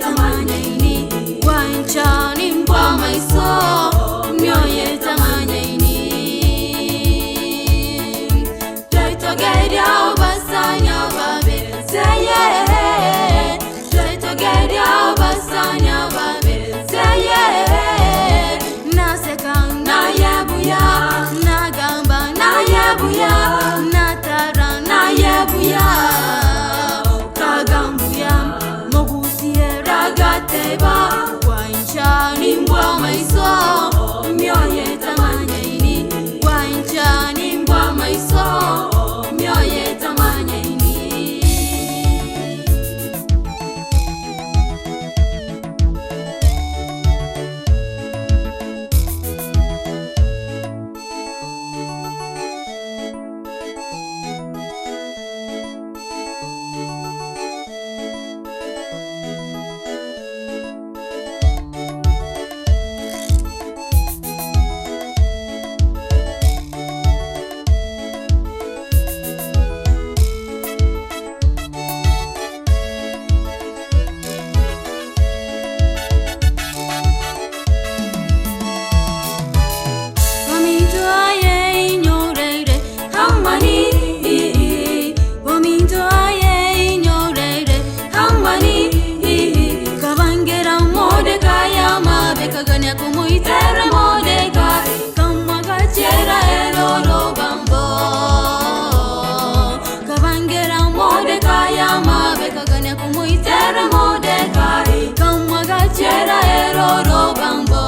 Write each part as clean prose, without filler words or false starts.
tamanyaini wanchani mbwa maiso myoye tamanyaini Twaito geria obasanya babe seye Twaito geria obasanya babe seye Naseka na yebuya nagamba na yebuya natara na yebuya kagambuya mogusie ragateba wanchani mbwa maiso myoye tamanyaini wanchani mbwa maiso myoye tamanyaini Kaganya kumuitere Mordekai kamagachera eroro bambo Kavangera Mordekai amabe kaganya kumuitere Mordekai kamagachera eroro bambo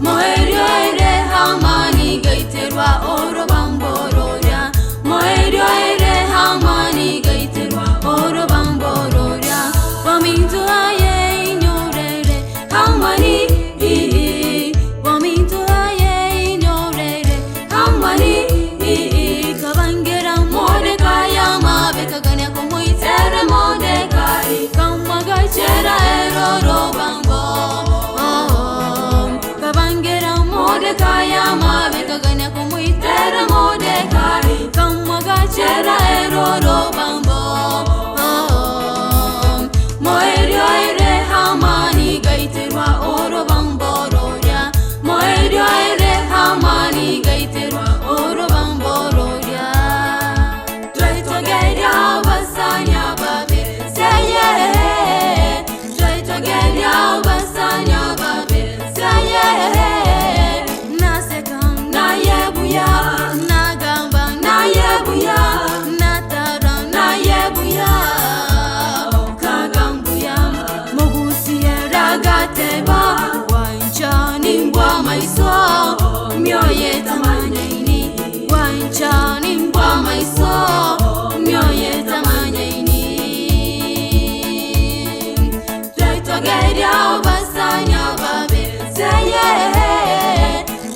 Moerio ere hamani gaiterwa oro bambo roria Moerio ere hamani gaiterwa oro bambo roria Wamintu aye Chera eroro bambo Kavangera Mordekai amabe kaganya kumuitere Mordekai kamagachera eroro bambo Moerio ere hamani gaiterwa oro bambo roria Moerio ere hamani gaiterwa oro bambo roria Twaito geria basanya babe seye Geria basanya babe saye Naseka na yebuya nagamba na yebuya natara na yebuya kagambuya mogusie ragateba wanchani mbwa maiso myoye tamanyaini wanchani mbwa maiso myoye tamanyaini Geria obasanya babe seye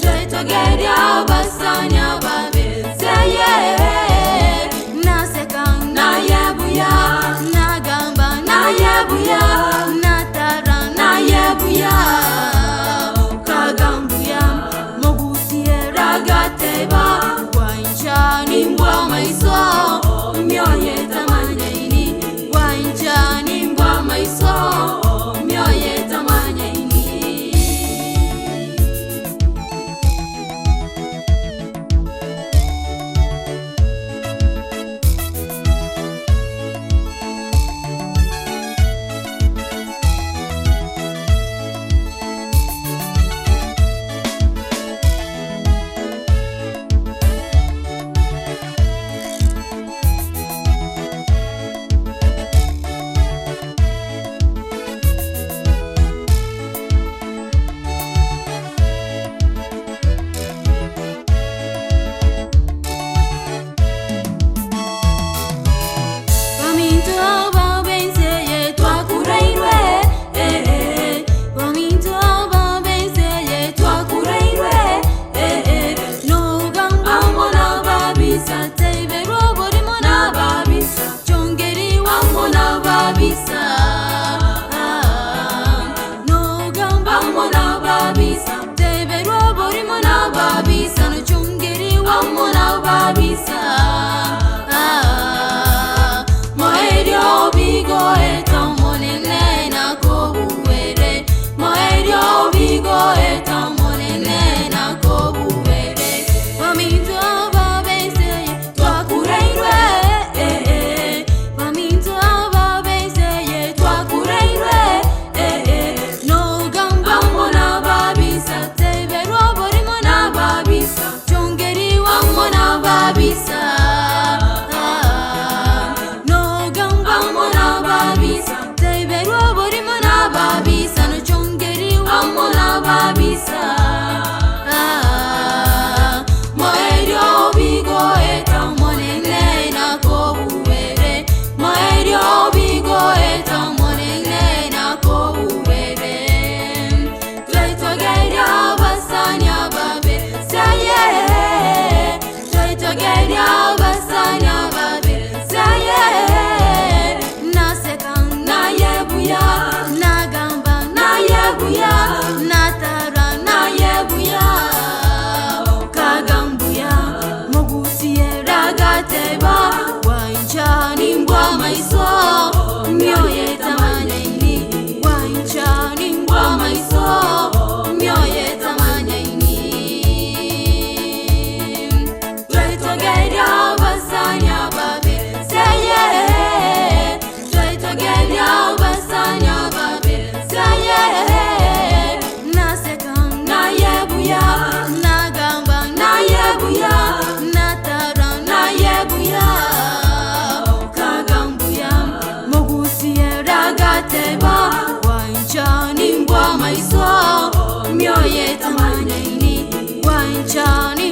Twaito geria obasanya babe seye Naseka na yebuya nagamba na yebuya natara na yebuya kagambuya mogusie ragateba wanchani mbwa maiso myoye tamanyaini wanchani mbwa maiso myoye tamanyaini babisa moerio bigo eto gwanjani